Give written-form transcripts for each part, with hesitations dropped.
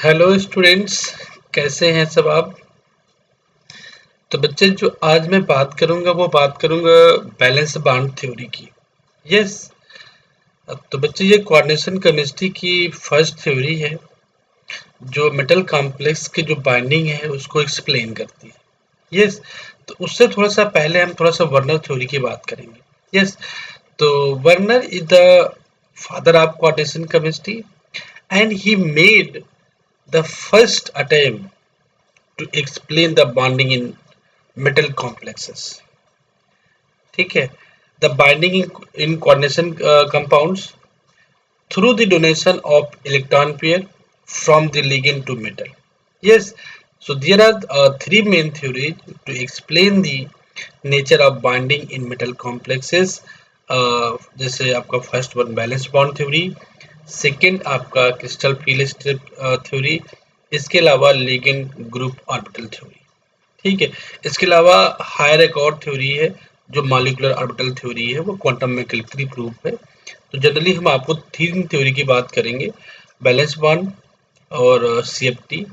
Hello students, कैसे हैं सब आप। तो बच्चे, जो आज मैं बात करूंगा वो बात करूंगा बैलेंस बाउंड थ्योरी की। यस। तो बच्चे, ये कोऑर्डिनेशन केमिस्ट्री की फर्स्ट थ्योरी है जो मेटल कॉम्प्लेक्स की जो बाइंडिंग है उसको एक्सप्लेन करती है। यस। तो उससे थोड़ा सा पहले हम थोड़ा सा वर्नर थ्योरी की बात करेंगे। यस। तो Werner is the father of coordination chemistry and he made the first attempt to explain the bonding in metal complexes. ठीक है। The binding in coordination compounds through the donation of electron pair from the ligand to metal. Yes. So there are three main theories to explain the nature of binding in metal complexes. जैसे आपका first one balance bond theory, second आपका crystal field strip theory, इसके अलावा ligand group orbital theory. ठीक है। इसके अलावा higher एक और थ्योरी है जो मॉलिक्यूलर ऑर्बिटल थ्योरी है, वो क्वांटम मैकेनिकली प्रूफ है। तो जनरली हम आपको तीन थ्योरी की बात करेंगे, बैलेंस बॉन्ड और सीएफटी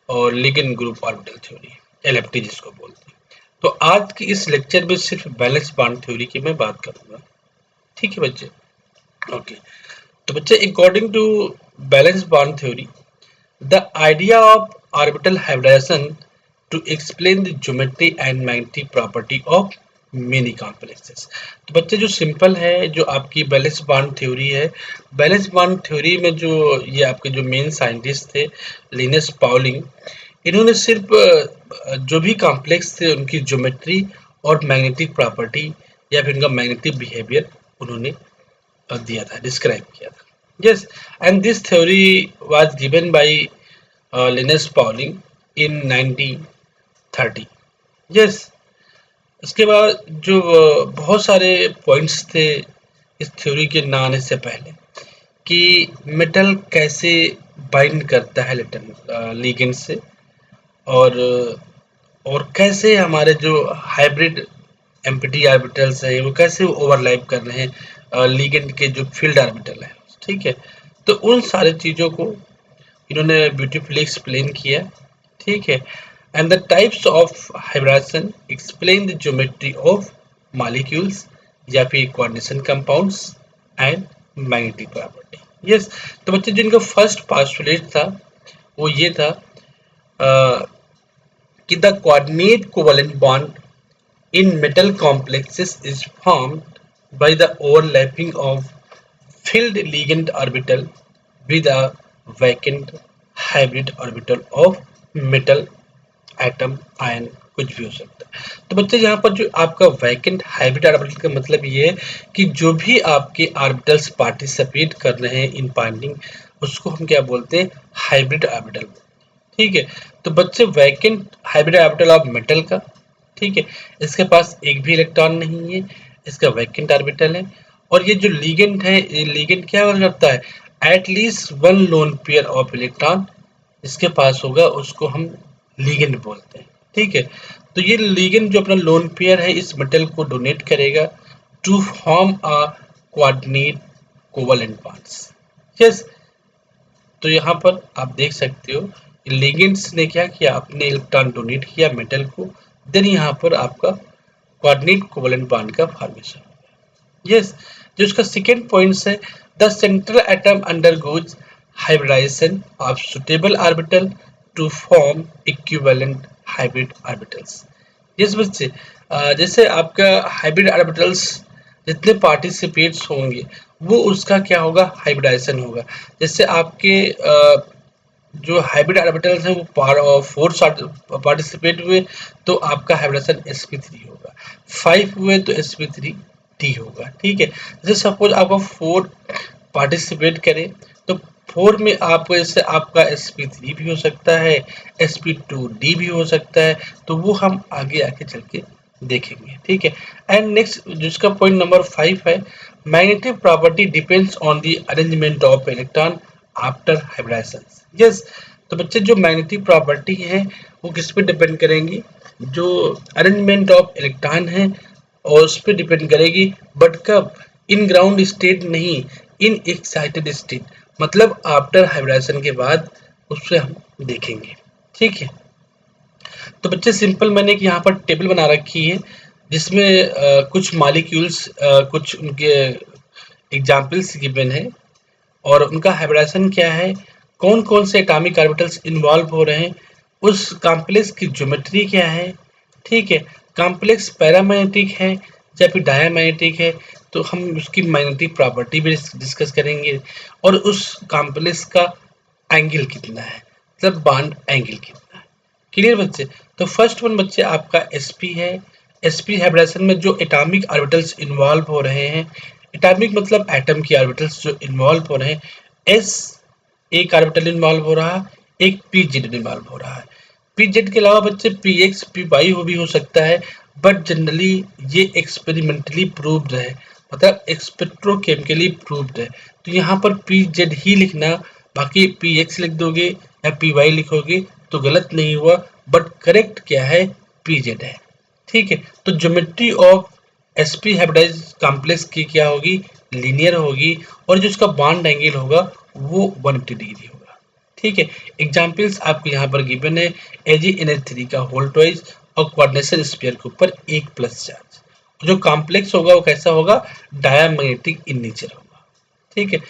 और ligand group orbital theory, LFT जिसको बोलते हैं। तो आज की इस लेक्चर में सिर्फ बैलेंस बॉन्ड थ्योरी की मैं बात करूंगा। ठीक है बच्चे। ओके। तो बच्चे, according to valence bond theory, the idea of orbital hybridization to explain the geometry and magnetic property of many complexes। तो बच्चे, जो सिंपल है, जो आपकी बैलेंस बॉन्ड थ्योरी है, बैलेंस बॉन्ड थ्योरी में जो ये आपके जो मेन साइंटिस्ट थे लिनस पाउलिंग, इन्होंने सिर्फ जो भी कॉम्प्लेक्स थे उनकी ज्योमेट्री और मैग्नेटिक प्रॉपर्टी या फिर उनका मैग्नेटिक बिहेवियर उन्होंने दिया था, डिस्क्राइब किया था। Yes. And this theory was given by Linus Pauling in 1930। Yes. उसके बाद जो बहुत सारे पॉइंट्स थे इस थ्योरी के ना आने से पहले, कि मेटल कैसे बाइंड करता है लिगेंड से, और कैसे हमारे जो हाइब्रिड एम्प्टी ऑर्बिटल्स है वो कैसे ओवरलैप कर रहे हैं लिगेंड के जो फील्ड ऑर्बिटल है। ठीक है। तो उन सारी चीज़ों को इन्होंने ब्यूटीफुली एक्सप्लेन किया। ठीक है। And the types of hybridization explain the geometry of molecules या फिर coordination compounds and magnetic property. Yes. तो बच्चे, जिनका फर्स्ट पास्टुलेट था वो ये था कि the coordinate covalent bond in metal complexes is formed by the overlapping of filled ligand orbital with a vacant hybrid orbital of metal atom ion, कुछ भी हो सकता है। तो बच्चे, यहाँ पर जो आपका वैकेंट हाइब्रिड ऑर्बिटल का मतलब ये है कि जो भी आपके ऑर्बिटल्स पार्टिसिपेट कर रहे हैं इन बाइंडिंग, उसको हम क्या बोलते हैं, हाइब्रिड ऑर्बिटल। ठीक है। तो बच्चे, vacant hybrid orbital of metal का, ठीक है, इसके पास एक भी इलेक्ट्रॉन नहीं है, इसका वैकेंट ऑर्बिटल है। और ये जो लिगेंड है, ये लिगेंड क्या करता है, at least one loan pair of electron इसके पास होगा, उसको हम लिगेंड बोलते हैं। ठीक है। तो ये लिगेंड जो अपना लोन पेयर है इस मेटल को डोनेट करेगा to form a coordinate covalent bonds. Yes. तो यहाँ पर आप देख सकते हो लिगेंड्स ने क्या किया, अपने इलेक्ट्रॉन डोनेट किया मेटल को, देन यहाँ पर आपका कोऑर्डिनेट कोवेलेंट बॉन्ड का फॉर्मेशन। यस। जो इसका सेकेंड पॉइंट है, the central atom undergoes hybridization of suitable orbital to form equivalent hybrid orbitals. Yes बच्चे, जैसे आपका हाइब्रिड ऑर्बिटल्स जितने पार्टिसिपेट्स होंगे वो उसका क्या होगा, हाइब्रिडाइजेशन होगा। जैसे आपके जो हाइब्रिड ऑर्बिटल्स हैं वो 4 पार्टिसिपेट हुए तो आपका हाइब्रिडेशन sp3 होगा, 5 हुए तो sp3d होगा। ठीक है। जैसे सपोज आपका 4 पार्टिसिपेट करें तो 4 में आपको जैसे आपका sp3 भी हो सकता है, sp2d भी हो सकता है, तो वो हम आगे आके चल के देखेंगे। ठीक है। एंड नेक्स्ट जिसका पॉइंट नंबर 5 है, magnetic property depends on the arrangement of electron after hybridization. Yes. तो बच्चे, जो मैग्नेटिक प्रॉपर्टी है वो किस पे डिपेंड करेंगी, जो अरेंजमेंट ऑफ इलेक्ट्रॉन है और उस पर डिपेंड करेगी, बट कब, इन ग्राउंड स्टेट नहीं, इन एक्साइटेड स्टेट, मतलब आफ्टर हाइब्रिडेशन के बाद उससे हम देखेंगे। ठीक है, तो बच्चे सिंपल मैंने एक यहाँ पर टेबल बना रखी है जिसमें कुछ मॉलिक्यूल्स, कुछ उनके एग्जाम्पल्स गिवन है और उनका हाइब्रिडाइजेशन क्या है, कौन कौन से एटॉमिक ऑर्बिटल्स इन्वॉल्व हो रहे हैं, उस कॉम्प्लेक्स की ज्योमेट्री क्या है। ठीक है, कॉम्प्लेक्स पैरामैग्नेटिक है या फिर डायमैग्नेटिक है, तो हम उसकी मैग्नेटिक प्रॉपर्टी भी डिस्कस करेंगे और उस कॉम्प्लेक्स का एंगल कितना है, मतलब बॉन्ड एंगल कितना है। क्लियर बच्चे? तो फर्स्ट वन बच्चे आपका sp है। sp हाइब्रिडेशन में जो एटॉमिक ऑर्बिटल्स इन्वॉल्व हो रहे हैं, एटॉमिक मतलब एटम की ऑर्बिटल्स जो इन्वॉल्व हो रहे हैं, s एक ऑर्बिटल इन्वॉल्व हो रहा है, एक pz इन्वॉल्व हो रहा है। pz के अलावा बच्चे px py भी हो सकता है, बट जनरली ये एक्सपेरिमेंटली प्रूव्ड है, मतलब एक्सपेक्ट्रोकेमिकली प्रूव्ड है। तो यहाँ पर pz ही लिखना, बाकी px लिख दोगे या py लिखोगे तो गलत नहीं हुआ, बट करेक्ट क्या है, pz है। ठीक है, तो geometry of sp hybridize complex की क्या होगी, लीनियर होगी, और जो उसका बॉन्ड एंगल होगा वो 180 डिग्री होगा। ठीक है, एग्जाम्पल्स आपको यहाँ पर गिवन है, AgNH3 का होल ट्वाइस और कोऑर्डिनेशन स्फीयर के ऊपर एक प्लस चार्ज। जो कॉम्प्लेक्स होगा वो कैसा होगा, डायमैग्नेटिक इन नेचर होगा। ठीक है,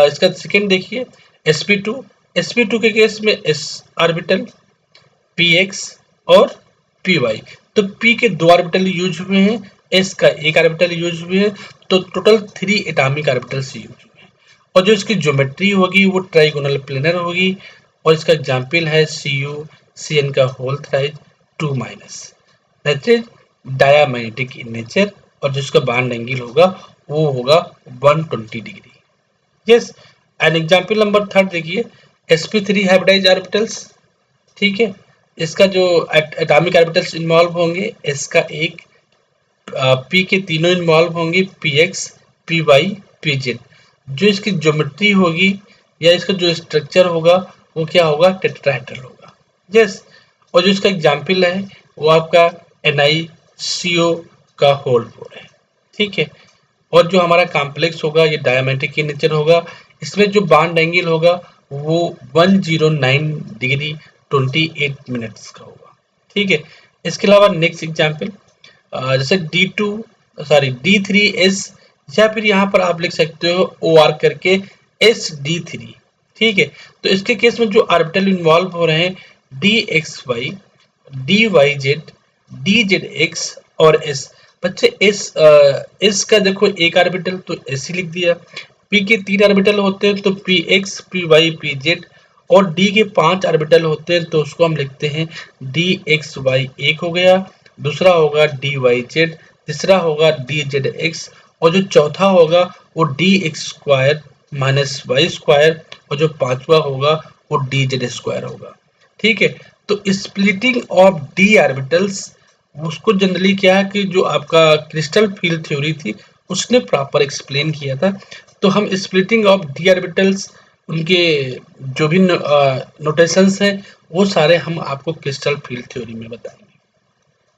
इसका सेकेंड देखिए, sp2। sp2 के केस में s ऑर्बिटल, px और py, तो p के दो ऑर्बिटल यूज हुए हैं, s का एक ऑर्बिटल यूज हुए हैं, तो टोटल 3 एटॉमिक ऑर्बिटल्स यूज हुए हैं। और जो इसकी ज्योमेट्री होगी वो ट्राइगोनल प्लेनर होगी, और इसका एग्जाम्पल है Cu Cn का whole thrice 2 minus, that is diamagnetic in nature, और जिसका बॉन्ड एंगल होगा वो होगा 120 degree. Yes, an example number third देखिए, sp3 हाइब्रिडाइज ऑर्बिटल्स। ठीक है, इसका जो एटॉमिक ऑर्बिटल्स इन्वॉल्व होंगे, इसका एक, p के तीनों इन्वॉल्व होंगे, px py pz। जो इसकी ज्योमेट्री होगी या इसका जो स्ट्रक्चर होगा वो क्या होगा, टेट्राहेड्रल होगा। यस, और जो इसका एग्जाम्पल है वो आपका NiCO का होल 4 है। ठीक है, और जो हमारा कॉम्प्लेक्स होगा ये डायमैग्नेटिक इन नेचर होगा, इसमें जो बॉन्ड एंगल होगा वो 109 डिग्री 28 मिनट्स का होगा। ठीक है, इसके अलावा नेक्स्ट एग्जाम्पल, जैसे D3S, या फिर यहाँ पर आप लिख सकते हो OR करके SD3। ठीक है, तो इसके केस में जो ऑर्बिटल इन्वॉल्व हो रहे हैं, DXY DYZ DZX और S। बच्चे S का देखो एक ऑर्बिटल तो S ही लिख दिया, P के 3 ऑर्बिटल होते हैं तो PX PY PZ, और D के 5 ऑर्बिटल होते हैं तो उसको हम लिखते हैं DXY। एक हो गया, दूसरा होगा DYZ, तीसरा होगा DZX, और जो चौथा होगा वो DX square minus Y square, और जो पांचवा होगा वो DZ स्क्वायर होगा। ठीक है, तो स्प्लिटिंग ऑफ डी ऑर्बिटल्स, उसको जनरली क्या है कि जो आपका क्रिस्टल फील्ड थ्योरी थी उसने प्रॉपर एक्सप्लेन किया था। तो हम स्प्लिटिंग ऑफ डी ऑर्बिटल्स, उनके जो भी नोटेशंस हैं वो सारे हम आपको क्रिस्टल फील्ड थ्योरी में बताएंगे।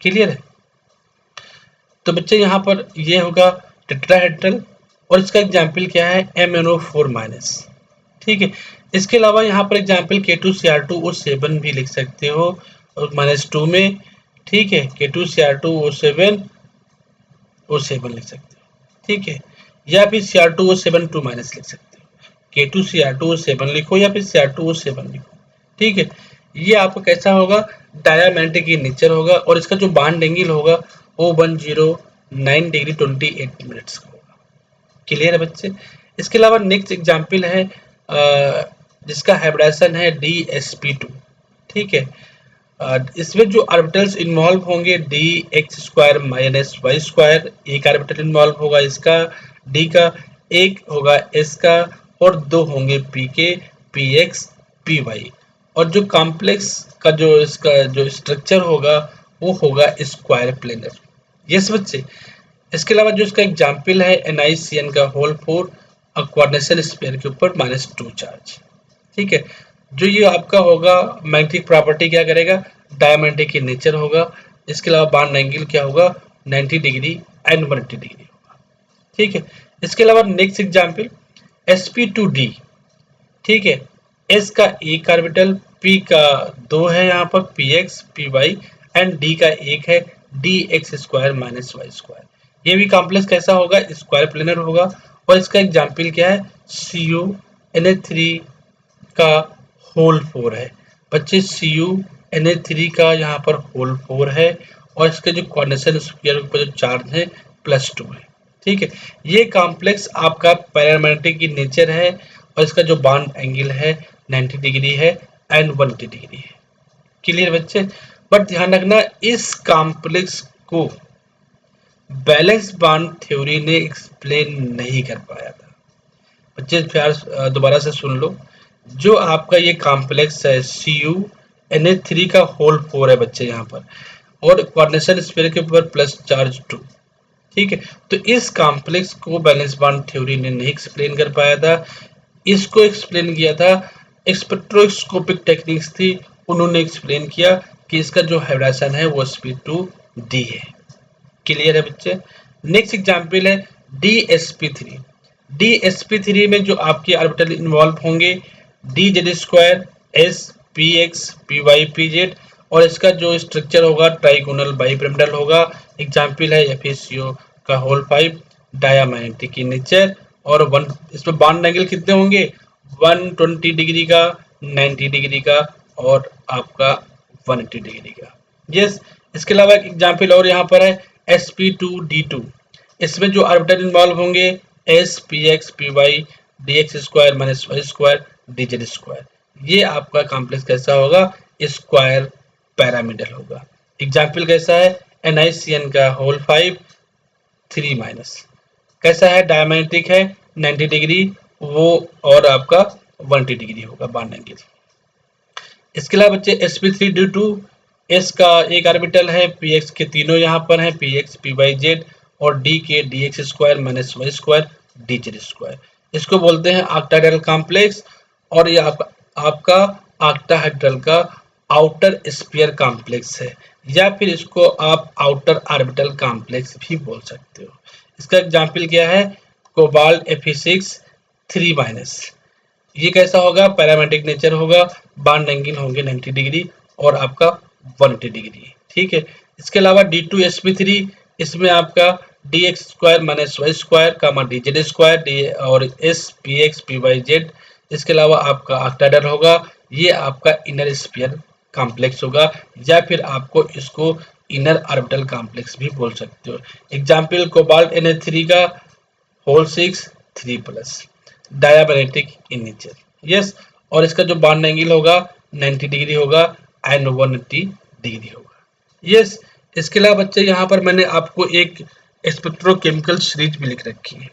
क्लियर है? तो बच्चे यहाँ पर ये होगा टेट्राहेड्रल, और इसका एग्जाम्पल क्या है, MnO4 माइनस। ठीक है, इसके अलावा यहाँ पर एग्जाम्पल K2Cr2O7 भी लिख सकते हो -2 में। ठीक है, K2Cr2O7 लिख सकते हो। ठीक है, या फिर Cr2O7 2 माइनस लिख सकते हो, K2Cr2O7 लिखो या फिर Cr2O7 लिखो। ठीक है, ये आपको कैसा होगा, डायमैग्नेटिक इन नेचर होगा, और इसका जो बॉन्ड एंगल होगा वो 109 डिग्री 28 मिनट्स का होगा। क्लियर है बच्चे? इसके अलावा नेक्स्ट एग्जाम्पल है, जिसका हाइब्रिडाइजेशन है DsP2। ठीक है, इसमें जो ऑर्बिटल्स इन्वॉल्व होंगे DX square minus Y square, एक ऑर्बिटल इन्वॉल्व होगा इसका, D का एक होगा S का, और दो होंगे P के, PX PY, और जो कॉम्प्लेक्स का जो इसका जो स्ट्रक्चर होगा वो होगा स्क्वायर प्लेनर। यस बच्चे, इसके अलावा जो इसका एग्जाम्पल है NiCN का होल 4 और कोऑर्डिनेशन स्फीयर के ऊपर -2 चार्ज। ठीक है, जो ये आपका होगा मैग्नेटिक प्रॉपर्टी क्या करेगा, डायमैग्नेटिक इन नेचर होगा। इसके अलावा बॉन्ड एंगल क्या होगा, 90 डिग्री एंड 180 डिग्री होगा। ठीक है, इसके अलावा नेक्स्ट एग्जाम्पल sp2d। ठीक है, एस का एक ऑर्बिटल, पी का दो है यहाँ पर, P X P Y, and D का एक है, D X square minus Y square. ये भी कॉम्प्लेक्स कैसा होगा, स्क्वायर प्लेनर होगा। और इसका एग्जाम्पल क्या है, सी यू एन ए थ्री का होल 4 है बच्चे, सी यू एन ए थ्री का यहाँ पर होल 4 है, और इसके जो कोऑर्डिनेशन स्फीयर के ऊपर जो चार्ज है +2 है। ठीक है, ये कॉम्प्लेक्स आपका पैरामेट्रिक की नेचर है, और इसका जो बॉन्ड एंगल है 90 डिग्री है एंड 180 डिग्री है। क्लियर बच्चे। बट ध्यान रखना, इस कॉम्प्लेक्स को बैलेंस बॉन्ड थ्योरी ने एक्सप्लेन नहीं कर पाया था बच्चे। फिर दोबारा से सुन लो, जो आपका ये कॉम्प्लेक्स है सी यू एन ए थ्री का होल 4 है बच्चे यहाँ पर, और कोऑर्डिनेशन स्फीयर के ऊपर प्लस चार्ज 2। ठीक है, तो इस कॉम्प्लेक्स को बैलेंस बॉन्ड थ्योरी ने नहीं एक्सप्लेन कर पाया था। इसको एक्सप्लेन किया था स्पेक्ट्रोस्कोपिक टेक्निक्स थी, उन्होंने एक्सप्लेन किया कि इसका जो हाइब्रिडेशन है वो sp2d है। क्लियर है बच्चे। नेक्स्ट एग्जांपल है DsP3। DsP3 में जो आपके ऑर्बिटल इन्वॉल्व होंगे dz² s px py pz, और इसका जो स्ट्रक्चर होगा ट्राइगोनल बाइपिरामिडल होगा। एग्जांपल है FeCO का होल 5, डायमैग्नेटिक इन नेचर, और वन इसमें बॉन्ड एंगल कितने होंगे, 120 डिग्री का, 90 डिग्री का, और आपका 180 डिग्री का। यस, इसके अलावा एक एग्जांपल और यहाँ पर है sp2d2। इसमें जो ऑर्बिटल इन्वॉल्व होंगे s px py dx² minus Y square dz²। ये आपका कॉम्प्लेक्स कैसा होगा, स्क्वायर पैरामिडल होगा। एग्जाम्पल कैसा है NiCN का होल 5 3 माइनस, कैसा है, डायमैग्नेटिक है, 90 डिग्री वो, और आपका 180 डिग्री होगा बॉन्ड एंगल। इसके अलावा बच्चे sp3d2, s का एक ऑर्बिटल है, px के तीनों यहाँ पर हैं, px py z, और d के dx² minus Y square dz²। इसको बोलते हैं ऑक्टाहेड्रल कॉम्प्लेक्स, और ये आपका ऑक्टाहेड्रल का आउटर स्फीयर कॉम्प्लेक्स है, या फिर इसको आप आउटर ऑर्बिटल कॉम्प्लेक्स भी बोल सकते हो। इसका एग्जाम्पल क्या है, कोबाल्ट Fe6 3 माइनस। ये कैसा होगा, पैरामेट्रिक नेचर होगा, बॉन्ड एंगल होंगे 90 डिग्री और आपका 180 डिग्री। ठीक है, इसके अलावा D2sp3, इसमें आपका dx² माइनस वाई स्क्वायर का dz² और s px py z। इसके अलावा आपका ऑक्टाहेड्रल होगा, ये आपका इनर स्फीयर कॉम्प्लेक्स होगा, या फिर आपको इसको इनर ऑर्बिटल कॉम्प्लेक्स भी बोल सकते हो। एग्जाम्पल कोबाल्ट Na3 का whole 6 3 plus, diamagnetic in nature. Yes, और इसका जो बॉन्ड एंगल होगा 90 डिग्री होगा एंड 180 डिग्री होगा। यस, इसके अलावा बच्चे यहाँ पर मैंने आपको एक स्पेक्ट्रोकेमिकल सीरीज भी लिख रखी है।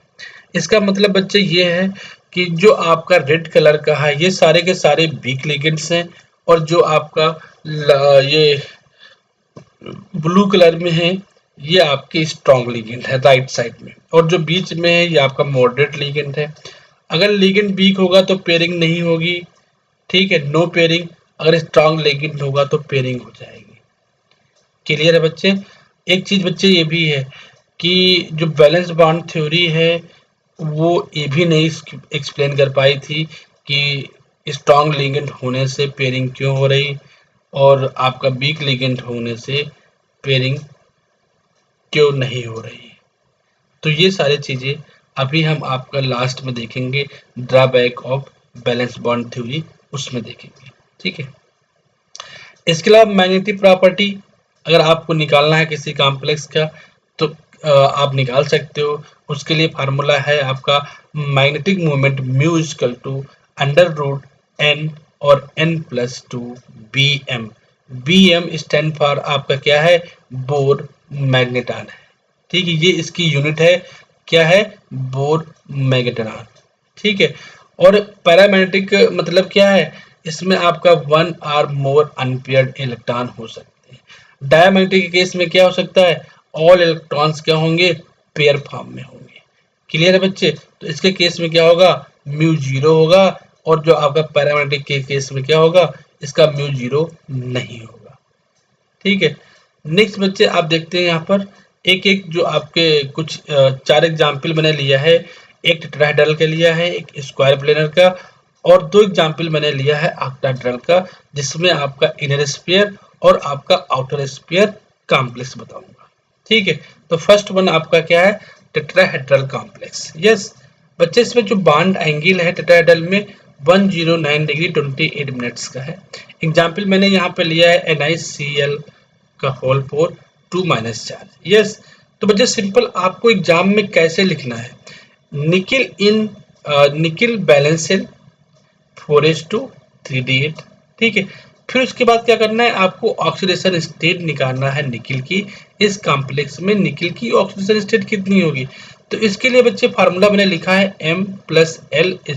इसका मतलब बच्चे ये है कि जो आपका रेड कलर का है ये सारे के सारे वीक लिगेंड्स हैं, और जो आपका ये ब्लू कलर में है ये आपके स्ट्रॉन्ग लिगेंड है राइट साइड में, और जो बीच में है ये आपका मॉडरेट लिगेंड है। अगर लिगेंड वीक होगा तो पेयरिंग नहीं होगी, ठीक है, नो पेयरिंग। अगर स्ट्रॉन्ग लिगेंड होगा तो पेयरिंग हो जाएगी। क्लियर है बच्चे। एक चीज बच्चे ये भी है कि जो बैलेंस बॉन्ड थ्योरी है वो ये भी नहीं एक्सप्लेन कर पाई थी कि स्ट्रॉन्ग लिगेंड होने से पेयरिंग क्यों हो रही, और आपका वीक लिगेंड होने से पेयरिंग क्यों नहीं हो रही। तो ये सारी चीजें अभी हम आपका लास्ट में देखेंगे, drawback of balance bond theory, उसमें देखेंगे। ठीक है, इसके अलावा मैग्नेटिक प्रॉपर्टी अगर आपको निकालना है किसी कॉम्प्लेक्स का तो आप निकाल सकते हो। उसके लिए फार्मूला है आपका magnetic moment mu equal to √n और n+2 bm। bm stand for आपका क्या है, बोर मैग्नेटॉन है। ठीक है, ये इसकी यूनिट है, क्या है, बोर मैग्नेटॉन। ठीक है, और पैरामैग्नेटिक मतलब क्या है, इसमें आपका 1 और मोर अनपेयर्ड इलेक्ट्रॉन हो सकते हैं। डायमैग्नेटिक के केस में क्या हो सकता है, ऑल इलेक्ट्रॉन्स क्या होंगे, पेयर फॉर्म में होंगे। क्लियर है बच्चे। तो इसके केस में क्या होगा, म्यू 0 होगा, और जो आपका पैरामैग्नेटिक के केस में क्या होगा, इसका म्यू 0 नहीं होगा। ठीक है, नेक्स्ट बच्चे आप देखते हैं यहाँ पर एक एक जो आपके कुछ 4 एग्जाम्पल मैंने लिया है। एक टेट्राहेड्रल का लिया है, एक स्क्वायर प्लेनर का, और दो एग्जाम्पल मैंने लिया है ऑक्टाहेड्रल का, जिसमें आपका इनर स्फीयर और आपका आउटर स्फीयर कॉम्प्लेक्स बताऊंगा। ठीक है, तो फर्स्ट वन आपका क्या है, टेट्राहेड्रल कॉम्प्लेक्स। यस बच्चे, इसमें जो बॉन्ड एंगल है टेट्राहेड्रल में 109 डिग्री 28 मिनट्स का है। एग्जाम्पल मैंने यहाँ पे लिया है NiCl का होल 4 2 माइनस चार्ज। यस, तो बच्चे सिंपल आपको एग्जाम में कैसे लिखना है, nickel in nickel balance cell 4:3d8। ठीक है, फिर उसके बाद क्या करना है, आपको ऑक्सीडेशन स्टेट निकालना है निकिल की। इस कॉम्प्लेक्स में निकिल की ऑक्सीडेशन स्टेट कितनी होगी, तो इसके लिए बच्चे फार्मूला मैंने लिखा है M+L=C।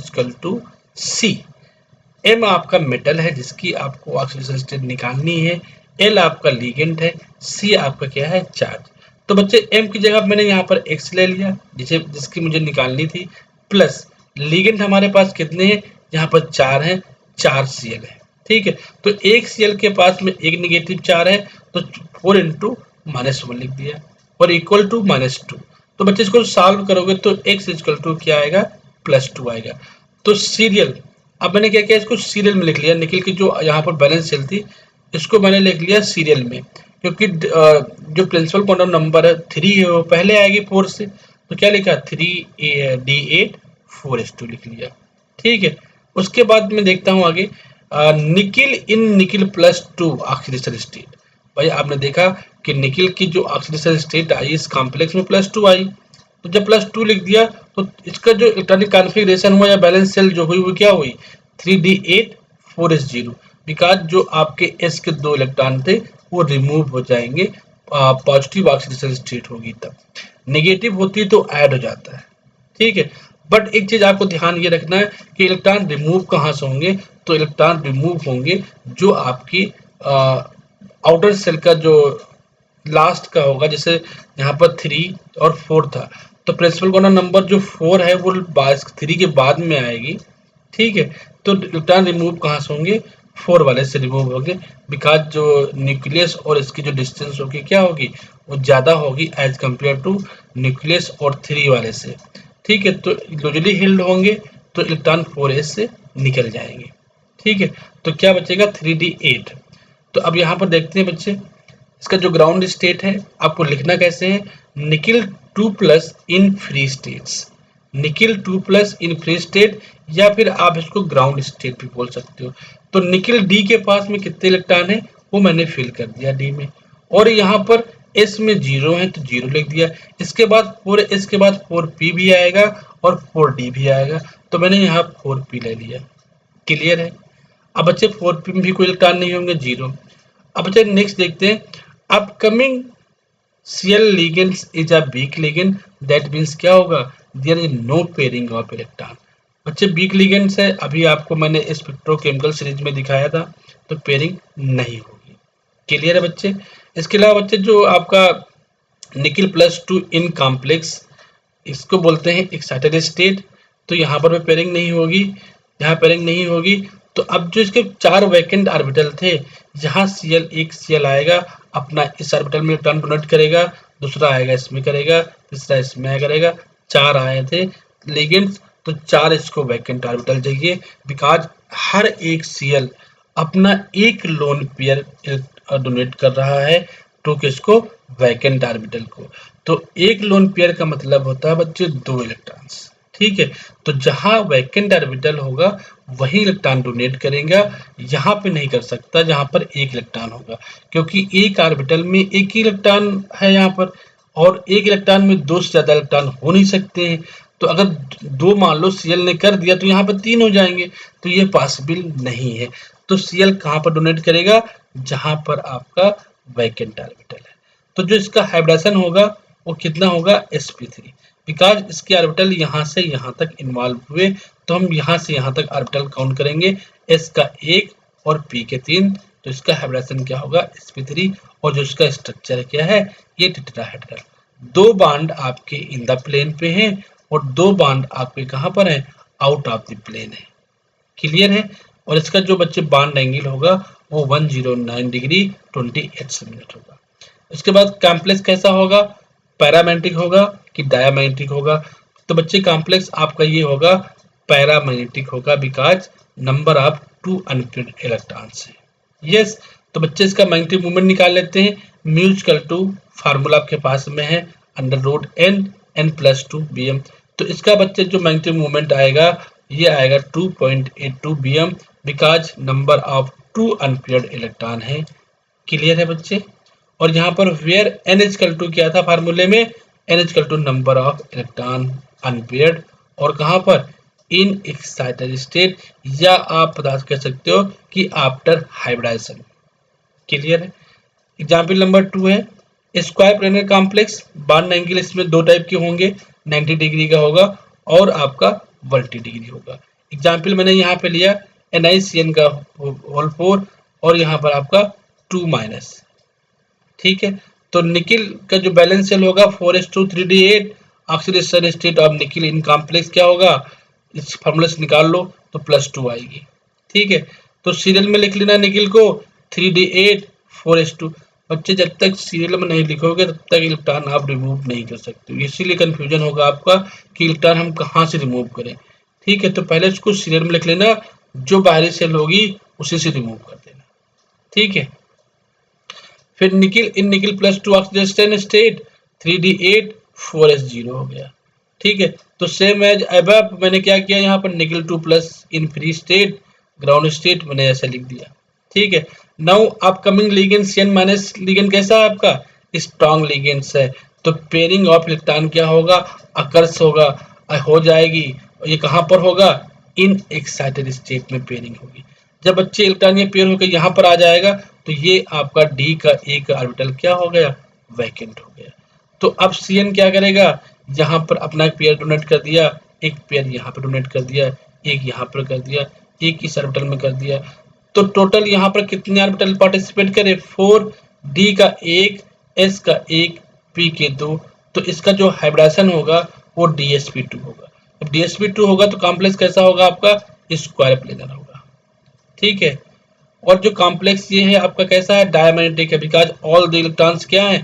M आपका मेटल है जिसकी आपको ऑक्सीडेशन स्टेट निकालनी है, L आपका लिगेंड है, C आपका क्या है, चार्ज। तो बच्चे M की जगह मैंने यहाँ पर X ले लिया जिसकी मुझे निकालनी थी, प्लस लिगेंड हमारे पास कितने हैं, यहाँ पर 4 हैं, 4 Cl है। ठीक है, तो एक Cl के पास में एक निगेटिव 4 है, तो 4 इंटू -1 लिख दिया और इक्वल टू -2। तो बच्चे इसको सॉल्व करोगे तो x इक्वल टू क्या आएगा, +2 आएगा। तो सीरियल, अब मैंने क्या किया, इसको सीरियल में लिख लिया, निकिल की जो यहाँ पर बैलेंस सेल थी इसको मैंने लिख लिया सीरियल में, क्योंकि जो प्रिंसिपल क्वांटम नंबर है 3 है वो पहले आएगी 4 से, तो क्या लिखा 3d8 4s2 लिख लिया। ठीक है, उसके बाद मैं देखता हूँ आगे, nickel in nickel +2 oxidation state. भाई आपने देखा कि निकिल की जो ऑक्सीडेशन स्टेट आई इस कॉम्प्लेक्स में +2 आई, तो जब +2 लिख दिया तो इसका जो इलेक्ट्रॉनिक कॉन्फ़िगरेशन हुआ या बैलेंस सेल जो हुई वो क्या हुई, 3d8 4s0, बिकॉज जो आपके s के 2 इलेक्ट्रॉन थे वो रिमूव हो जाएंगे, पॉजिटिव ऑक्सीडेशन स्टेट होगी तब, नेगेटिव होती तो ऐड हो जाता है। ठीक है, बट एक चीज आपको ध्यान ये रखना है कि इलेक्ट्रॉन रिमूव कहाँ से होंगे, तो इलेक्ट्रॉन रिमूव होंगे जो आपकी आउटर सेल का जो लास्ट का होगा, जैसे यहाँ पर 3 और 4 था, तो प्रिंसिपल क्वांटम नंबर जो 4 है वो 3 के बाद में आएगी। ठीक है, तो इलेक्ट्रॉन रिमूव कहाँ से होंगे, 4 वाले से रिमूव होंगे, बिकॉज जो न्यूक्लियस और इसकी जो डिस्टेंस होगी क्या होगी, वो ज़्यादा होगी एज कम्पेयर टू न्यूक्लियस और 3 वाले से। ठीक है, तो यूजुअली हिल्ड होंगे तो इलेक्ट्रॉन 4s से निकल जाएंगे। ठीक है, तो क्या बचेगा 3d8। तो अब यहाँ पर देखते हैं बच्चे, इसका जो ग्राउंड स्टेट है आपको लिखना कैसे है, nickel 2+ in free states, nickel 2+ in free state, या फिर आप इसको ग्राउंड स्टेट भी बोल सकते हो। तो निकिल डी के पास में कितने इलेक्ट्रॉन है वो मैंने फिल कर दिया डी में, और यहाँ पर एस में 0 है तो 0 लिख दिया। इसके बाद 4s के बाद 4p भी आएगा और 4d भी आएगा, तो मैंने यहाँ 4p ले लिया। क्लियर है, अब बच्चे 4p में भी कोई इलेक्ट्रॉन नहीं होंगे, 0। अब बच्चे नेक्स्ट देखते हैं, upcoming Cl ligands is a weak ligand, that means क्या होगा, there is no pairing of electron। बच्चे weak ligands है, अभी आपको मैंने स्पेक्ट्रोकेमिकल सीरीज में दिखाया था, तो पेयरिंग नहीं होगी। क्लियर है बच्चे, इसके अलावा बच्चे जो आपका निकिल +2 इन कॉम्प्लेक्स, इसको बोलते हैं एक्साइटेड स्टेट, तो यहाँ पर भी पेयरिंग नहीं होगी, यहाँ पेयरिंग नहीं होगी। तो अब जो इसके 4 वैकेंट ऑर्बिटल थे, यहाँ Cl एक Cl आएगा अपना इस ऑर्बिटल में इलेक्ट्रॉन डोनेट करेगा, दूसरा आएगा इसमें करेगा, तीसरा इसमें करेगा, 4 आए थे लिगेंड्स, तो 4 इसको वैकेंट ऑर्बिटल चाहिए, बिकॉज हर एक Cl अपना एक लोन पेयर डोनेट कर रहा है टू किसको, वैकेंट ऑर्बिटल को। तो एक लोन पेयर का मतलब होता है बच्चे 2 इलेक्ट्रॉन्स। ठीक है, तो जहां वैकेंट ऑर्बिटल होगा वही इलेक्ट्रॉन डोनेट करेगा, यहाँ पे नहीं कर सकता जहां पर एक इलेक्ट्रॉन होगा, क्योंकि एक ऑर्बिटल में एक ही इलेक्ट्रॉन है यहाँ पर, और एक इलेक्ट्रॉन में 2 से ज्यादा इलेक्ट्रॉन हो नहीं सकते हैं। तो अगर 2 मान लो Cl ने कर दिया तो यहाँ पर 3 हो जाएंगे, तो ये पॉसिबल नहीं है। तो Cl कहाँ पर डोनेट करेगा, जहां पर आपका वैकेंट ऑर्बिटल है। तो जो इसका हाइब्रिडेशन होगा वो कितना होगा, sp3, बिकॉज इसके ऑर्बिटल यहाँ से यहाँ तक इन्वॉल्व हुए, तो हम यहाँ से यहाँ तक ऑर्बिटल काउंट करेंगे, s का 1 और p के 3, तो इसका हाइब्रिडेशन क्या होगा, sp3, और जो इसका स्ट्रक्चर क्या है, ये टेट्राहेड्रल। 2 बॉन्ड आपके इन द प्लेन पे हैं और 2 बॉन्ड आपके कहाँ पर है, आउट ऑफ द प्लेन है। क्लियर है, और इसका जो बच्चे बॉन्ड एंगल होगा वो 109 डिग्री 28 मिनट होगा। उसके बाद कॉम्प्लेक्स कैसा होगा, पैरामेट्रिक होगा कि डायमेट्रिक होगा, तो बच्चे कॉम्प्लेक्स आपका ये होगा पैरामैग्नेटिक होगा because number of 2 unpaired electrons है। यस, तो बच्चे इसका मैग्नेटिक मोमेंट निकाल लेते हैं। म्यूचुअल टू फार्मूला आपके पास में है √n+2 bm। तो इसका बच्चे जो मैग्नेटिक मोमेंट आएगा ये आएगा 2.82 bm because number of 2 unpaired electron है। क्लियर है बच्चे? और यहाँ पर वेयर n= क्या था फार्मूले में, n= number of electron unpaired, और कहाँ पर, इन एक्साइटेड स्टेट, या आप बता कह सकते हो कि आफ्टर हाइब्रिडाइजेशन। क्लियर है? एग्जाम्पल नंबर 2 है square planar complex. Bond angle इसमें दो टाइप के होंगे, 90 डिग्री का होगा और आपका 180 डिग्री होगा। एग्जाम्पल मैंने यहाँ पे लिया NiCN का होल 4 और यहाँ पर आपका 2-। ठीक है, तो निकिल का जो बैलेंस सेल होगा 4:3d8। Oxidation state of nickel in complex क्या होगा, इस फॉर्मूला से निकाल लो तो +2 आएगी। ठीक है, तो सीरियल में लिख लेना निकिल को 3d8 4:2। बच्चे जब तक सीरियल में नहीं लिखोगे तब तक इलेक्ट्रॉन आप रिमूव नहीं कर सकते हो, इसीलिए कंफ्यूजन होगा आपका कि इलेक्ट्रॉन हम कहाँ से रिमूव करें। ठीक है, तो पहले इसको सीरियल में लिख लेना, जो बाहरी सेल होगी उसी से रिमूव कर देना। ठीक है, फिर nickel in nickel +2 oxidation state 3d8 4s0 हो गया। ठीक है, तो सेम एज अबव मैंने क्या किया, यहाँ पर nickel 2+ in free state ground state मैंने ऐसा लिख दिया। ठीक है, now upcoming ligand CN- ligand कैसा है आपका, स्ट्रॉन्ग लिगेंड्स है, तो पेयरिंग ऑफ इलेक्ट्रॉन क्या होगा, अकर्स होगा, हो जाएगी। ये कहाँ पर होगा, इन एक्साइटेड स्टेट में पेयरिंग होगी। जब बच्चे इलेक्ट्रॉन ये पेयर होकर यहाँ पर आ जाएगा तो ये आपका D का एक ऑर्बिटल क्या हो गया, वैकेंट हो गया। तो अब CN क्या करेगा, यहाँ पर अपना एक पेयर डोनेट कर दिया, एक पेयर यहाँ पर डोनेट कर दिया, एक यहाँ पर कर दिया, एक इस ऑर्बिटल में कर दिया। तो टोटल यहाँ पर कितने ऑर्बिटल पार्टिसिपेट करे, 4, D का 1, S का 1, P के 2। तो इसका जो हाइब्रिडाइजेशन होगा वो DsP2 होगा। जब DsP2 होगा तो कॉम्प्लेक्स कैसा होगा आपका, स्क्वायर प्लेनर होगा। ठीक है, और जो कॉम्प्लेक्स ये है आपका कैसा है, डायमैग्नेटिक है बिकॉज ऑल द इलेक्ट्रॉन्स क्या है,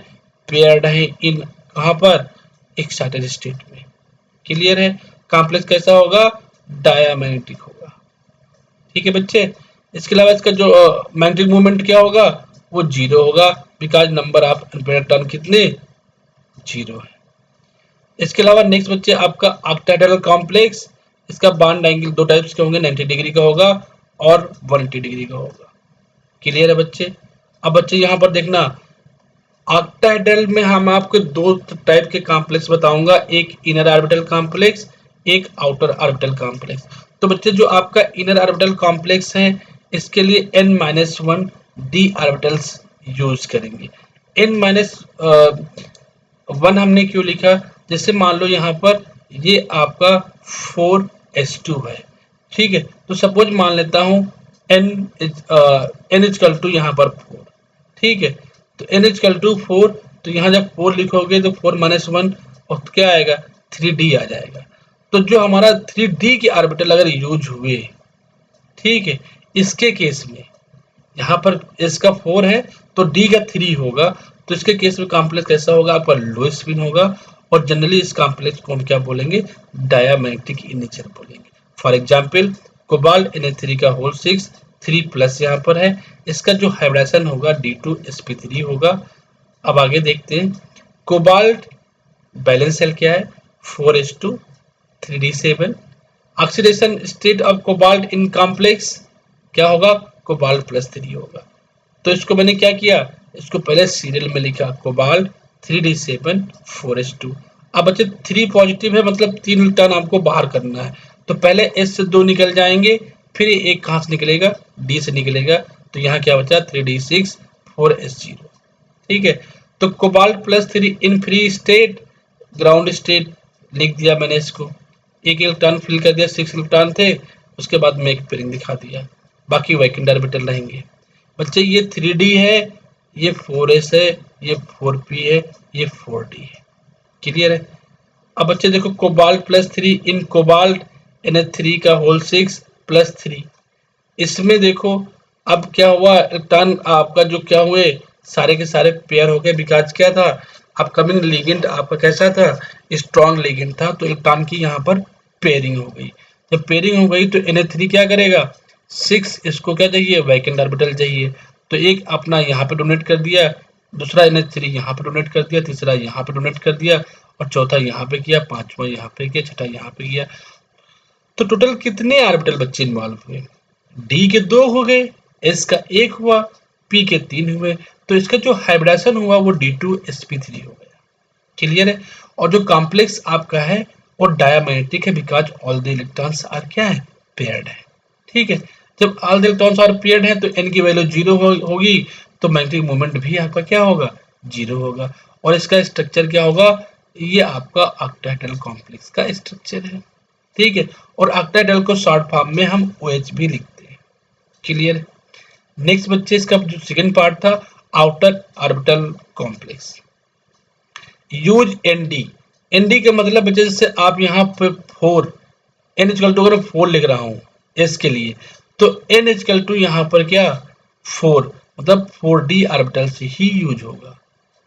पेयर्ड है इन कहाँ पर, एक्साइटेड स्टेट में। क्लियर है, कॉम्प्लेक्स कैसा होगा, डायमैग्नेटिक होगा। ठीक है बच्चे, इसके अलावा इसका जो मैग्नेटिक मोमेंट क्या होगा, वो 0 होगा because number of unpaired electron कितने, 0 है। इसके अलावा नेक्स्ट बच्चे आपका ऑक्टाहेड्रल कॉम्प्लेक्स, इसका बॉन्ड एंगल दो टाइप्स के होंगे, 90 डिग्री का होगा और 180 डिग्री का होगा। क्लियर है बच्चे? अब बच्चे यहाँ पर देखना, ऑक्टाहेड्रल में हम आपको दो टाइप के कॉम्प्लेक्स बताऊंगा, एक इनर ऑर्बिटल कॉम्प्लेक्स, एक आउटर ऑर्बिटल कॉम्प्लेक्स। तो बच्चे जो आपका इनर ऑर्बिटल कॉम्प्लेक्स है इसके लिए n-1 d ऑर्बिटल्स यूज करेंगे। n-1 हमने क्यों लिखा, जैसे मान लो यहाँ पर ये आपका 4s2 है। ठीक है, तो सपोज मान लेता हूँ n= यहाँ पर 4। ठीक है, तो n=4, तो यहाँ जब 4 लिखोगे तो 4-1 और क्या आएगा, 3d आ जाएगा। तो जो हमारा 3d के ऑर्बिटल अगर यूज हुए, ठीक है, इसके केस में यहाँ पर इसका 4 है तो d का 3 होगा, तो इसके केस में कॉम्प्लेक्स कैसा होगा आपका, लो स्पिन होगा। और जनरली इस कॉम्प्लेक्स को हम क्या बोलेंगे, डायमैग्नेटिक इन नेचर बोलेंगे। फॉर एग्जांपल कोबाल्ट Na3 का होल 6 3+ यहाँ पर है, इसका जो हाइब्रिडाइजेशन होगा D2sp3 होगा। अब आगे देखते हैं, कोबाल्ट बैलेंस सेल क्या है, 4s2 3d7। Oxidation state of cobalt in complex क्या होगा, कोबाल्ट +3 होगा। तो इसको मैंने क्या किया, इसको पहले सीरियल में लिखा, कोबाल्ट 3d7 4s2। अब बच्चे 3 पॉजिटिव है मतलब 3 इलेक्ट्रॉन आपको बाहर करना है, तो पहले S से 2 निकल जाएंगे, फिर एक कहाँ से निकलेगा, D से निकलेगा, तो यहाँ क्या बचा 3d6 4s0। ठीक है, तो cobalt +3 in free state ground state लिख दिया मैंने इसको, एक इलेक्ट्रॉन फिल कर दिया, 6 इलेक्ट्रॉन थे, उसके बाद में एक पेयरिंग दिखा दिया, बाकी वैकेंट ऑर्बिटल रहेंगे। बच्चे ये 3d है, ये 4s है, ये 4p है, ये 4d है। क्लियर है? अब बच्चे देखो कोबाल्ट +3 इन कोबाल्ट Na3 का होल 6 +3, इसमें देखो अब क्या हुआ, इलेक्ट्रॉन आपका जो क्या हुए, सारे के सारे पेयर हो गए बिकॉज क्या था, अपकमिंग लिगेंड आपका कैसा था, स्ट्रॉन्ग लिगेंड था, तो इलेक्ट्रॉन की यहाँ पर पेयरिंग हो गई। जब पेयरिंग हो गई तो NH3 क्या करेगा, 6 इसको क्या चाहिए, वैकेंट ऑर्बिटल चाहिए। तो एक अपना यहाँ पे डोनेट कर दिया, दूसरा NH3 यहाँ पे डोनेट कर दिया, तीसरा यहाँ पे डोनेट कर दिया, और चौथा यहाँ पे किया, पांचवा यहाँ पे किया, छठा यहाँ पे किया। तो टोटल कितने ऑर्बिटल बच्चे इन्वॉल्व हुए, डी के 2 हो गए, एस का 1 हुआ, पी के 3 हुए। तो इसका जो हाइब्रिडेशन हुआ वो D2sp3 हो गया। क्लियर है। और जो कॉम्प्लेक्स आपका है वो डायमैग्नेटिक है, because all the electrons are क्या है, पेयर्ड है। ठीक है। जब all the electrons are paired है तो n की वैल्यू 0 होगी, तो मैग्नेटिक मोमेंट भी आपका क्या होगा, 0 होगा। और इसका स्ट्रक्चर क्या होगा, ये आपका ऑक्टाहेड्रल कॉम्प्लेक्स का स्ट्रक्चर है। ठीक है। और ऑक्टाहेड्रल को शॉर्ट फॉर्म में हम OH भी लिखते हैं। क्लियर। नेक्स्ट बच्चे इसका जो सेकंड पार्ट था, outer orbital complex. Use ND का मतलब बच्चे जैसे आप यहाँ पे 4 n इक्वल टू, अगर 4 लिख रहा हूँ S के लिए, तो n इक्वल टू यहाँ पर क्या 4, मतलब 4D ऑर्बिटल से ही यूज होगा।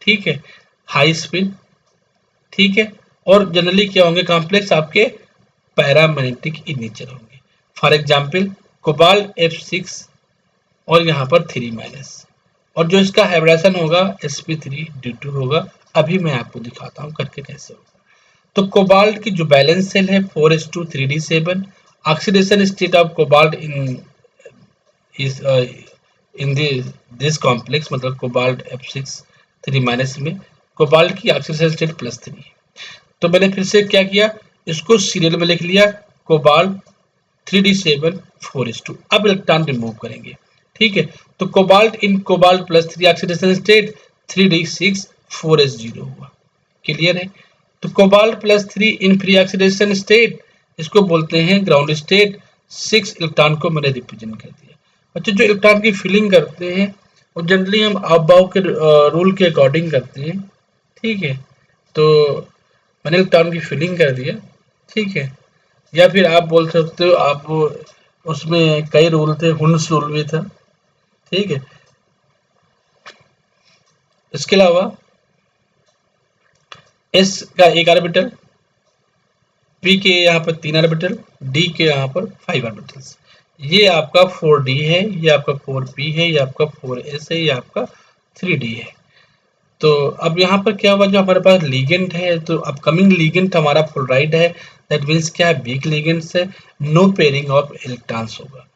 ठीक है। High spin. ठीक है। और जनरली क्या होंगे कॉम्प्लेक्स आपके, पैरामैग्नेटिक इन नेचर होंगे। फॉर एग्जाम्पल कोबाल्ट F6 और यहाँ पर 3-, और जो इसका हाइब्रिडेशन होगा sp3d2 होगा। अभी मैं आपको दिखाता हूँ करके कैसे होगा। तो कोबाल्ट की जो बैलेंस सेल है 4s2 3d7, oxidation state of cobalt इस इन दिस कॉम्प्लेक्स, मतलब कोबाल्ट F6 3- में कोबाल्ट की ऑक्सीडेशन स्टेट +3। तो मैंने फिर से क्या किया, इसको सीरियल में लिख लिया, कोबाल्ट 3d7 4s2। अब इलेक्ट्रॉन रिमूव करेंगे। ठीक है। तो cobalt in cobalt +3 oxidation state 3d6 4s0 हुआ। क्लियर है। तो cobalt +3 in free oxidation state, इसको बोलते हैं ग्राउंड स्टेट। 6 इलेक्ट्रॉन को मैंने रिप्रेजेंट कर दिया। अच्छा, जो इलेक्ट्रॉन की फिलिंग करते हैं और जनरली हम अबव के रूल के अकॉर्डिंग करते हैं। ठीक है। तो मैंने इलेक्ट्रॉन की फिलिंग कर दिया। ठीक है। या फिर आप बोल सकते हो, आप उसमें कई रूल थे, हुन्स रूल भी था। ठीक है। इसके अलावा एस का 1 ऑर्बिटल, पी के यहाँ पर 3 ऑर्बिटल, डी के यहाँ पर 5 ऑर्बिटल्स। ये आपका 4D है, ये आपका 4p है, ये आपका 4s है, ये आपका 3D है। तो अब यहाँ पर क्या हुआ, जो हमारे पास लिगेंड है, तो अपकमिंग लिगेंड हमारा फ्लोराइड है। दैट मीन्स क्या है, वीक लिगेंड है, नो पेयरिंग ऑफ इलेक्ट्रॉन्स होगा।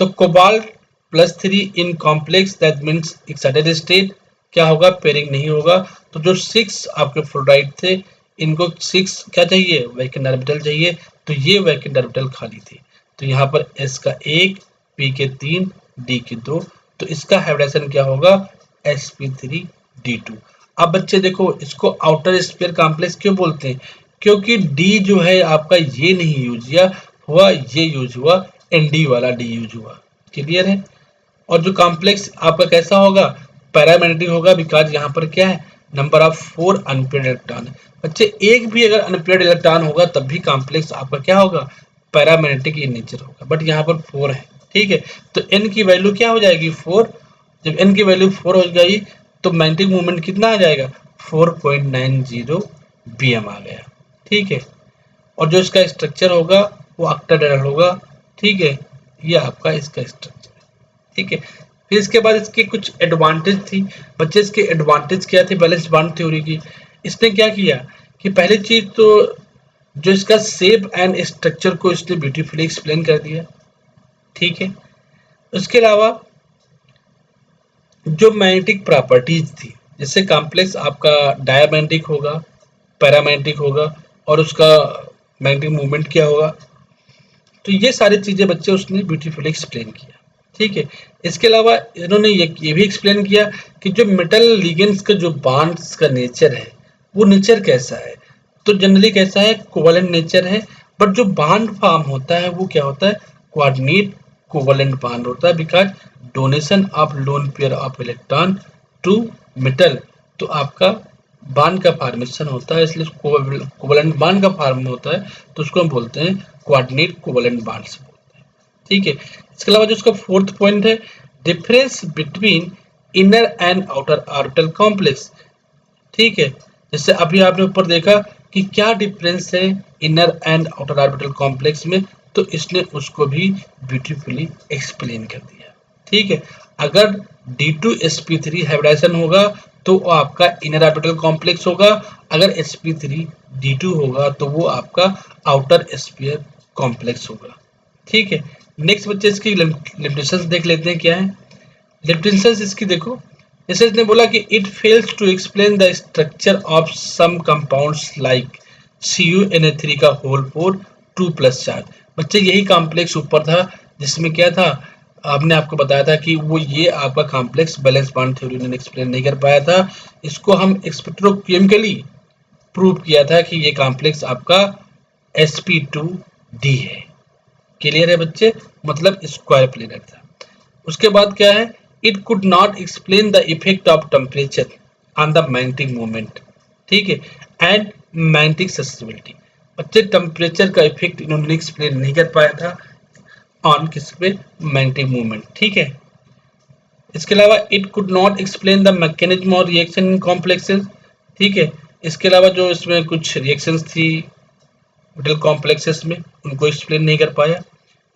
तो cobalt +3 in complex, that means excited state, क्या होगा, पेयरिंग नहीं होगा। तो जो 6 आपके फ्लोराइड थे, इनको 6 क्या चाहिए, वैकेंट ऑर्बिटल चाहिए। तो ये वैकेंट ऑर्बिटल खाली थी। तो यहाँ पर S का 1, P के 3, D के 2। तो इसका हाइब्रिडेशन क्या होगा, sp3d2। अब बच्चे देखो, इसको आउटर स्फीयर कॉम्प्लेक्स क्यों बोलते हैं, क्योंकि D जो है आपका ये नहीं यूज हुआ, ये यूज हुआ, ND वाला D यूज हुआ। क्लियर है। और जो कॉम्प्लेक्स आपका कैसा होगा, पैरामैग्नेटिक होगा, बिकॉज यहाँ पर क्या है, नंबर ऑफ 4 अनपेयर्ड इलेक्ट्रॉन है। बच्चे एक भी अगर अनपेयर्ड इलेक्ट्रॉन होगा तब भी कॉम्प्लेक्स आपका क्या होगा, पैरामैग्नेटिक इन नेचर होगा। बट यहाँ पर 4 है। ठीक है। तो n की वैल्यू क्या हो जाएगी, 4। जब n की वैल्यू 4 हो गई तो मैग्नेटिक मूवमेंट कितना आ जाएगा, 4.90 bm आ गया। ठीक है। और जो इसका स्ट्रक्चर होगा वो ऑक्टाहेड्रल होगा। ठीक है। ये आपका इसका स्ट्रक्चर। ठीक है। फिर इसके बाद इसके कुछ एडवांटेज थी। बच्चे इसके एडवांटेज क्या थे बैलेंस बॉन्ड थ्योरी की। इसने क्या किया कि पहली चीज तो जो इसका शेप एंड स्ट्रक्चर को इसने ब्यूटीफुली एक्सप्लेन कर दिया। ठीक है। उसके अलावा जो मैग्नेटिक प्रॉपर्टीज थी, जैसे कॉम्प्लेक्स आपका डायमैग्नेटिक होगा, पैरामैग्नेटिक होगा, और उसका मैग्नेटिक मूवमेंट क्या होगा, तो ये सारी चीजें बच्चे उसने ब्यूटीफुली एक्सप्लेन किया। ठीक है। इसके अलावा इन्होंने ये भी एक्सप्लेन किया कि जो मेटल लिगेंड्स का जो बॉन्ड्स का नेचर है वो नेचर कैसा है। तो जनरली कैसा है, कोवलेंट नेचर है। बट जो बॉन्ड फॉर्म होता है वो क्या होता है, कोऑर्डिनेट कोवलेंट बॉन्ड होता है, because donation of lone pair of electron to metal. तो आपका बांड का फॉर्मेशन होता है, इसलिए कोवलेंट बांड का फॉर्म होता है, तो उसको हम बोलते हैं कोऑर्डिनेट कोवलेंट बांड्स बोलते हैं। ठीक है। इसके अलावा जो उसका फोर्थ पॉइंट है, difference between inner and outer orbital complex. ठीक है। जैसे अभी आपने ऊपर देखा कि क्या डिफरेंस है inner and outer orbital complex में, तो इसने उसको भी ब्यूटीफुली एक्सप्लेन कर दिया। ठीक है, अगर D2sp3 हाइब्रिडाइजेशन होगा तो वो आपका इनर ऑर्बिटल कॉम्प्लेक्स होगा, अगर sp3D2 होगा तो वो आपका आउटर स्फीयर कॉम्प्लेक्स होगा। ठीक है, नेक्स्ट बच्चे इसकी लिमिटेशंस देख लेते हैं क्या है। लिमिटेशंस इसकी देखो, जैसे इसने बोला कि it fails to explain the structure of some compounds like CuNa3 का होल 4 2+ चार्ज। बच्चे यही कॉम्प्लेक्स ऊपर था जिसमें क्या था, हमने आपको बताया था कि वो ये आपका कॉम्प्लेक्स बैलेंस बॉन्ड थ्योरी ने एक्सप्लेन नहीं कर पाया था। इसको हम स्पेक्ट्रोकेमिकली प्रूव किया था कि ये कॉम्प्लेक्स आपका sp2d है। क्लियर है बच्चे, मतलब स्क्वायर प्लेनर था। उसके बाद क्या है, it could not explain the effect of temperature on the magnetic moment. ठीक है, एंड मैग्नेटिक ससेसिबिलिटी। बच्चे टेम्परेचर का इफेक्ट इन्होंने एक्सप्लेन नहीं कर पाया था ऑन किस पे, मैग्नेटिक मूवमेंट। ठीक है, इसके अलावा it could not explain the mechanism और रिएक्शन इन कॉम्प्लेक्सेस। ठीक है, इसके अलावा जो इसमें कुछ रिएक्शंस थी मेटल कॉम्प्लेक्सेस में, उनको एक्सप्लेन नहीं कर पाया।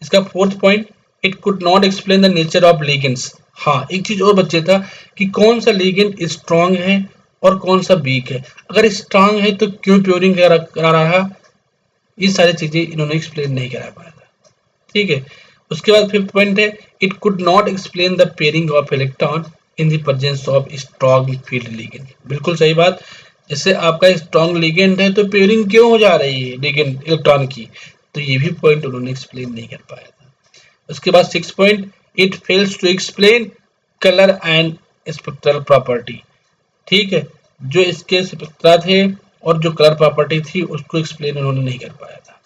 इसका fourth point, it could not explain the nature of ligands. हाँ, एक चीज और बच्चे था कि कौन सा लिगेंड स्ट्रांग है और कौन सा वीक है, अगर स्ट्रांग है तो क्यों प्योरिंग करा रहा, ये सारी चीजें इन्होंने एक्सप्लेन नहीं करा पाया था। ठीक है, उसके बाद फिफ्थ पॉइंट है, it could not explain the pairing of electron in the presence of strong field ligand. बिल्कुल सही बात, जैसे आपका स्ट्रॉन्ग लिगेंड है तो पेयरिंग क्यों हो जा रही है लिगेंड इलेक्ट्रॉन की, तो ये भी पॉइंट उन्होंने एक्सप्लेन नहीं कर पाया था। उसके बाद six point, it fails to explain colour and spectral property. ठीक है, जो इसके स्पेक्ट्रा थे और जो कलर प्रॉपर्टी थी उसको एक्सप्लेन उन्होंने नहीं कर पाया था।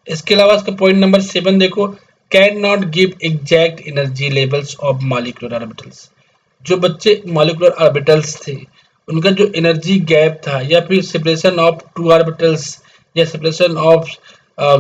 इसके अलावा इसका पॉइंट नंबर 7 देखो, can not give exact energy levels of molecular orbitals. जो बच्चे मॉलिक्यूलर ऑर्बिटल्स थे उनका जो एनर्जी गैप था या फिर सेपरेशन ऑफ टू ऑर्बिटल्स या separation of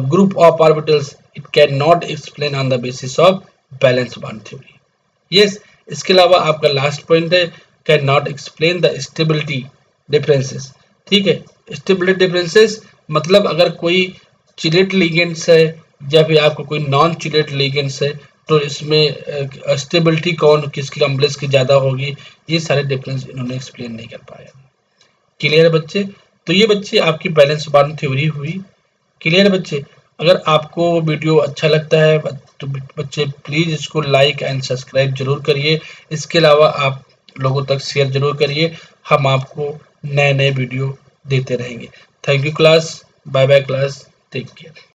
group of orbitals, it can not explain on the basis of balance bond theory. Yes, इसके अलावा आपका लास्ट पॉइंट है, can not explain the stability differences. ठीक है, स्टेबिलिटी डिफरेंसेस मतलब अगर कोई चिलेट लिगेंड्स है या फिर आपको कोई नॉन चिलेट लिगेंड्स है तो इसमें स्टेबिलिटी कौन किसकी कॉम्प्लेक्स की ज़्यादा होगी, ये सारे डिफरेंस इन्होंने एक्सप्लेन नहीं कर पाया। क्लियर है बच्चे, तो ये बच्चे आपकी बैलेंस बॉन्ड थ्योरी हुई। क्लियर है बच्चे, अगर आपको वीडियो अच्छा लगता है तो बच्चे प्लीज़ इसको लाइक एंड सब्सक्राइब जरूर करिए। इसके अलावा आप लोगों तक शेयर जरूर करिए, हम आपको नए नए वीडियो देते रहेंगे। Thank you class, bye bye class, take care.